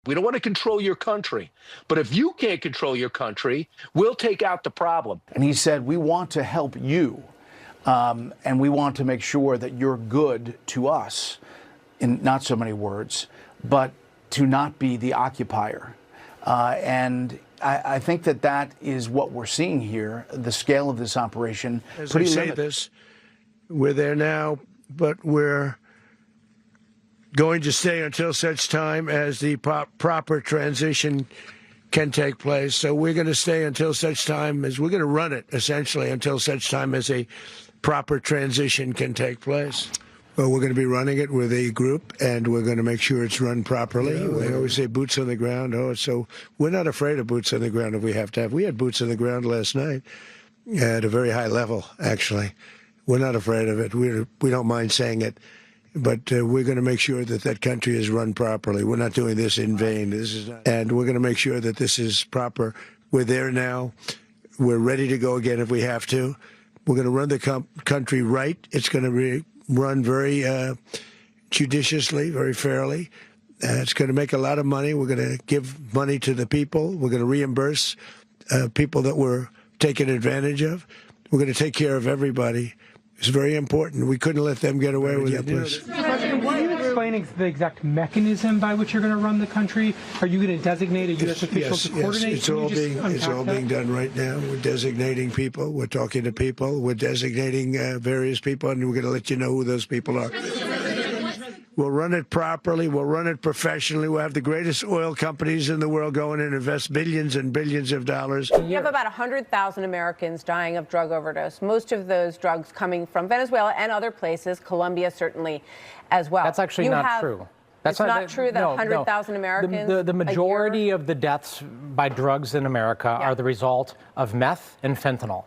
We don't want to control your country. But if you can't control your country, we'll take out the problem. And he said, we want to help you, and we want to make sure that you're good to us, in not so many words, but to not be the occupier. And I think that that is what we're seeing here, the scale of this operation. As I say this, we're there now, but we're going to stay until such time as the proper transition can take place. So we're going to stay until such time as we're going to run it, essentially, until such time as a proper transition can take place. Well, we're going to be running it with a group, and we're going to make sure it's run properly. We always say boots on the ground. So we're not afraid of boots on the ground if we have to have. We had boots on the ground last night at a very high level, actually. We're not afraid of it. We don't mind saying it. But we're going to make sure that that country is run properly. We're not doing this in vain. And we're going to make sure that this is proper. We're there now. We're ready to go again if we have to. We're going to run the country right. It's going to be run very judiciously, very fairly. It's going to make a lot of money. We're going to give money to the people. We're going to reimburse people that were taken advantage of. We're going to take care of everybody. It's very important. We couldn't let them get away with it. President, will you explain the exact mechanism by which you're going to run the country? Are you going to designate a U.S. official to coordinate? Yes, it's all being done right now. We're designating people. We're talking to people. We're designating various people, and we're going to let you know who those people are. We'll run it properly. We'll run it professionally. We'll have the greatest oil companies in the world going and invest billions and billions of dollars. You have about 100,000 Americans dying of drug overdose, most of those drugs coming from Venezuela and other places, Colombia certainly as well. That's actually not true. That's not true that 100,000 Americans. The majority of the deaths by drugs in America are the result of meth and fentanyl.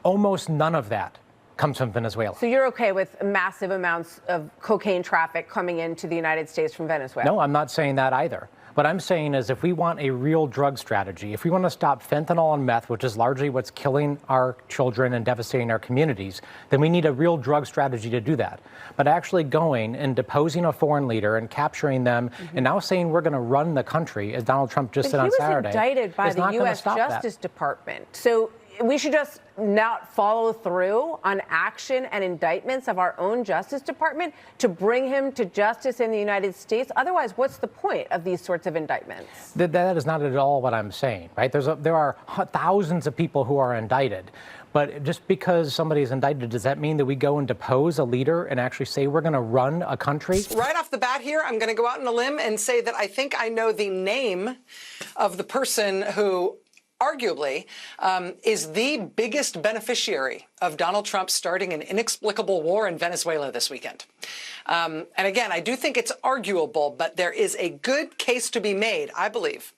Almost none of that comes from Venezuela. So you're okay with massive amounts of cocaine traffic coming into the United States from Venezuela? No, I'm not saying that either. What I'm saying is if we want a real drug strategy, if we want to stop fentanyl and meth, which is largely what's killing our children and devastating our communities, then we need a real drug strategy to do that. But actually going and deposing a foreign leader and capturing them and now saying we're going to run the country, as Donald Trump just said on Saturday, he was indicted by the U.S. Justice Department. So we should just not follow through on action and indictments of our own Justice Department to bring him to justice in the United States. Otherwise, what's the point of these sorts of indictments? That is not at all what I'm saying, right? There are thousands of people who are indicted. But just because somebody's indicted, does that mean that we go and depose a leader and actually say we're going to run a country? Right off the bat here, I'm going to go out on a limb and say that I think I know the name of the person who arguably is the biggest beneficiary of Donald Trump starting an inexplicable war in Venezuela this weekend. And again, I do think it's arguable, but there is a good case to be made, I believe,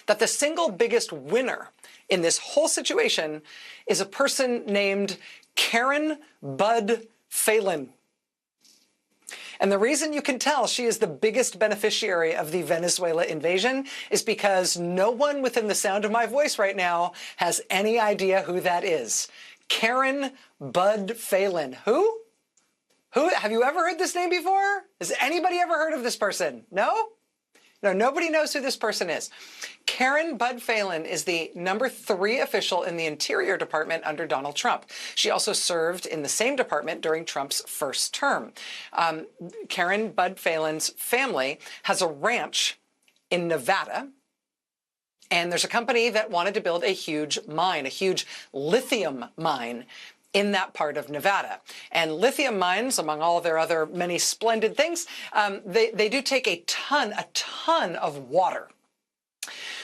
that the single biggest winner in this whole situation is a person named Karen Bud Phelan. And the reason you can tell she is the biggest beneficiary of the Venezuela invasion is because no one within the sound of my voice right now has any idea who that is. Karen Bud Phelan. Who? Have you ever heard this name before? Has anybody ever heard of this person? No? No, nobody knows who this person is. Karen Bud Phelan is the #3 official in the Interior Department under Donald Trump. She also served in the same department during Trump's first term. Karen Bud Phelan's family has a ranch in Nevada, and there's a company that wanted to build a huge mine, a huge lithium mine in that part of Nevada. And lithium mines, among all of their other many splendid things, they do take a ton of water.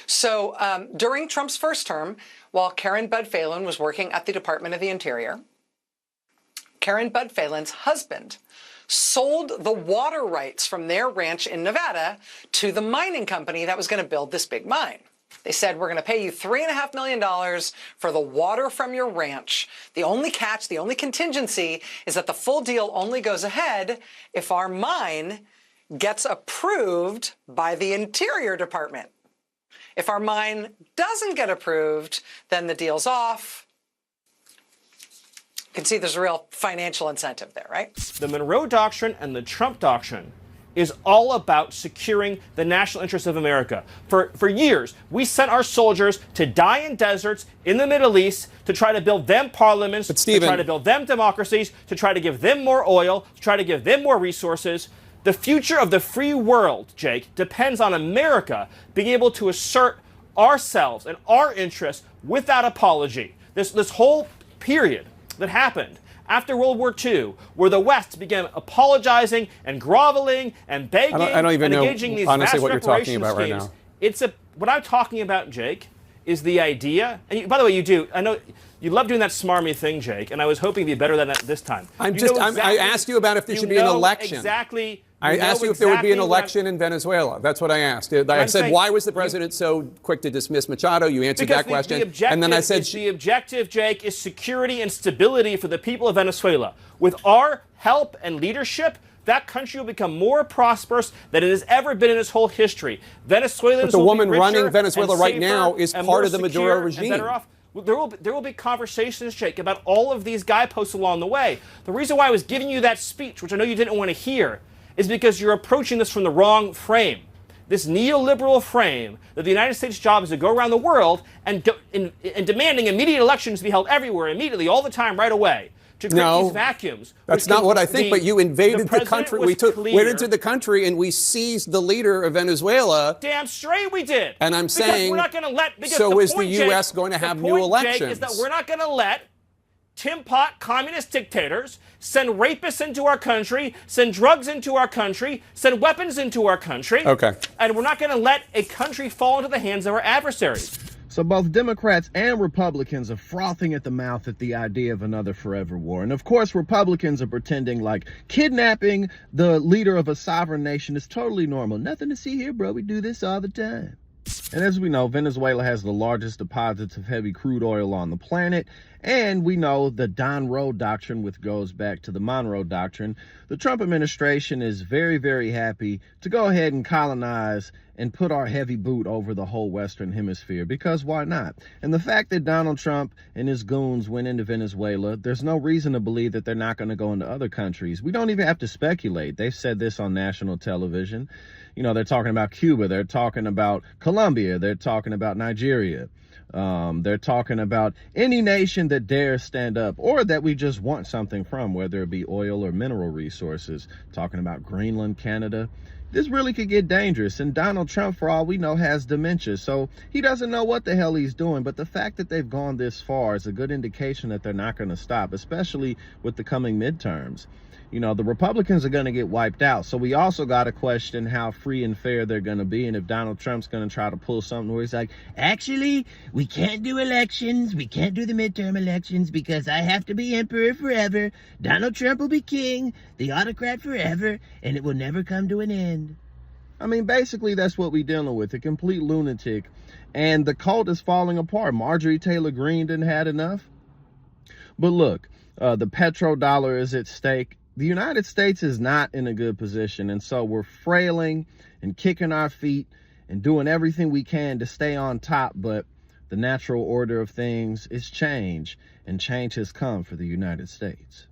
So during Trump's first term, while Karen Bud Phelan was working at the Department of the Interior, Karen Bud Phelan's husband sold the water rights from their ranch in Nevada to the mining company that was going to build this big mine. They said, we're going to pay you $3.5 million for the water from your ranch. The only catch, the only contingency is that the full deal only goes ahead if our mine gets approved by the Interior Department. If our mine doesn't get approved, then the deal's off. You can see there's a real financial incentive there, right? The Monroe Doctrine and the Trump Doctrine. is all about securing the national interests of America. For years, we sent our soldiers to die in deserts in the Middle East to try to build them parliaments, to try to build them democracies, to try to give them more oil, to try to give them more resources. The future of the free world, Jake, depends on America being able to assert ourselves and our interests without apology. This whole period that happened after World War II, where the West began apologizing and groveling and begging I don't even and know, engaging these honestly, vast what you're talking about right schemes, now. What I'm talking about, Jake, is the idea, and by the way, I know you love doing that smarmy thing, Jake, and I was hoping to be better than that this time. I asked you about if there should be an election. I asked you if there would be an election in Venezuela. That's what I asked. I said, why was the president so quick to dismiss Machado? You answered that question. And then I said, the objective, Jake, is security and stability for the people of Venezuela. With our help and leadership, that country will become more prosperous than it has ever been in its whole history. Venezuelans but the will woman be richer running Venezuela and right safer now is and part more of the Maduro secure and regime. better off. There will be conversations, Jake, about all of these guideposts along the way. The reason why I was giving you that speech, which I know you didn't want to hear, is because you're approaching this from the wrong frame. This neoliberal frame that the United States' job is to go around the world and demanding immediate elections be held everywhere, immediately, all the time, right away. To create these vacuums. That's not what I think, but you invaded the country. Went into the country and we seized the leader of Venezuela. Damn straight we did. And I'm saying, we're not going to let. So is the U.S. going to have new elections? Jake, is that we're not going to let Tim Pot communist dictators send rapists into our country, send drugs into our country, send weapons into our country. Okay. And we're not going to let a country fall into the hands of our adversaries. So both Democrats and Republicans are frothing at the mouth at the idea of another forever war. And of course, Republicans are pretending like kidnapping the leader of a sovereign nation is totally normal. Nothing to see here, bro. We do this all the time. And as we know, Venezuela has the largest deposits of heavy crude oil on the planet. And we know the Don Roe doctrine, which goes back to the Monroe Doctrine. The Trump administration is very, very happy to go ahead and colonize and put our heavy boot over the whole Western Hemisphere, because why not? And the fact that Donald Trump and his goons went into Venezuela, there's no reason to believe that they're not going to go into other countries. We don't even have to speculate. They've said this on national television. You know, they're talking about Cuba. They're talking about Colombia. They're talking about Nigeria. They're talking about any nation that dares stand up or that we just want something from, whether it be oil or mineral resources. Talking about Greenland, Canada. This really could get dangerous. And Donald Trump, for all we know, has dementia. So he doesn't know what the hell he's doing. But the fact that they've gone this far is a good indication that they're not going to stop, especially with the coming midterms. You know, the Republicans are going to get wiped out. So we also got to question how free and fair they're going to be. And if Donald Trump's going to try to pull something where he's like, actually, we can't do elections. We can't do the midterm elections because I have to be emperor forever. Donald Trump will be king, the autocrat forever, and it will never come to an end. I mean, basically, that's what we're dealing with, a complete lunatic. And the cult is falling apart. Marjorie Taylor Greene didn't had enough. But look, the petrodollar is at stake. The United States is not in a good position, and so we're frailing and kicking our feet and doing everything we can to stay on top, but the natural order of things is change, and change has come for the United States.